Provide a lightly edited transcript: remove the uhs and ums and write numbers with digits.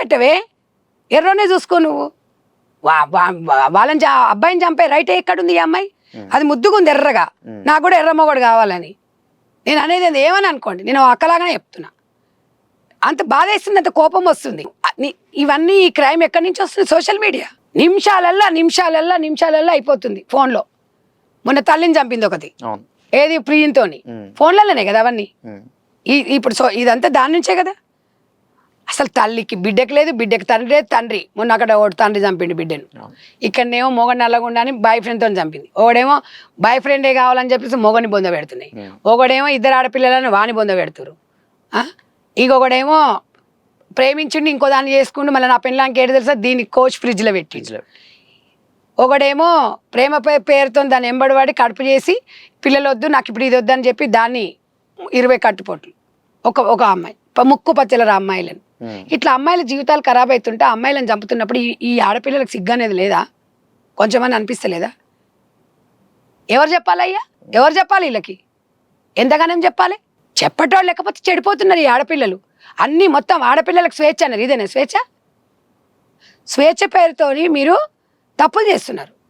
పెట్టవే, ఎర్రనే చూసుకో నువ్వు. వాళ్ళని అబ్బాయిని చంపే రైట్ ఎక్కడుంది ఈ అమ్మాయి? అది ముద్దుగుంది ఎర్రగా, నాకు కూడా ఎర్ర మొగడు కావాలని. నేను అనేది ఏమని అనుకోండి, నేను అక్కలాగానే చెప్తున్నా. అంత బాధ వేస్తుంది, అంత కోపం వస్తుంది. ఇవన్నీ ఈ క్రైమ్ ఎక్కడి నుంచి వస్తుంది? Social media. నిమిషాలల్లో అయిపోతుంది ఫోన్లో. మొన్న తల్లిని చంపింది ఒకటి, ఏది ప్రియంతోని, ఫోన్లలోనే కదా అవన్నీ. ఇప్పుడు ఇదంతా దాని నుంచే కదా. అసలు తల్లికి బిడ్డకి లేదు, బిడ్డకి తండ్రి లేదు. తండ్రి మొన్న అక్కడ ఒకటి తండ్రి చంపిండు బిడ్డను. ఇక్కడనేమో మొగ నల్లగుండా అని బాయ్ ఫ్రెండ్తో చంపింది. ఒకడేమో బాయ్ ఫ్రెండే కావాలని చెప్పేసి మొగని బొంద పెడుతున్నాయి. ఒకడేమో ఇద్దరు ఆడపిల్లలను వాని బొంద పెడుతురు. ఇంకొకడేమో ప్రేమించుండి ఇంకో దాన్ని చేసుకుంటూ మళ్ళీ నా పెళ్ళానికి ఏంటి తెలుసా, దీన్ని కోచ్ ఫ్రిడ్జ్లో పెట్టి. ఒకడేమో ప్రేమ పేరుతో దాన్ని ఎంబడివాడి కడుపు చేసి పిల్లలు వద్దు నాకు ఇప్పుడు ఇది వద్దు అని చెప్పి దాన్ని 20 కట్టుపోట్లు. ఒక అమ్మాయి ముక్కు పచ్చల అమ్మాయిలను. ఇట్లా అమ్మాయిల జీవితాలు ఖరాబ్ అవుతుంటే అమ్మాయిలను చంపుతున్నప్పుడు ఈ ఆడపిల్లలకు సిగ్గు అనేది లేదా? కొంచెమని అనిపిస్తలేదా? ఎవరు చెప్పాలయ్యా? ఎవరు చెప్పాలి వీళ్ళకి? ఎంతగానో చెప్పాలి? చెప్పటోళ్ళు లేకపోతే చెడిపోతున్నారు ఈ ఆడపిల్లలు. అన్నీ మొత్తం ఆడపిల్లలకు స్వేచ్ఛ అన్నారు. ఇదేనా స్వేచ్ఛ? స్వేచ్ఛ పేరుతోని మీరు తప్పులు చేస్తున్నారు.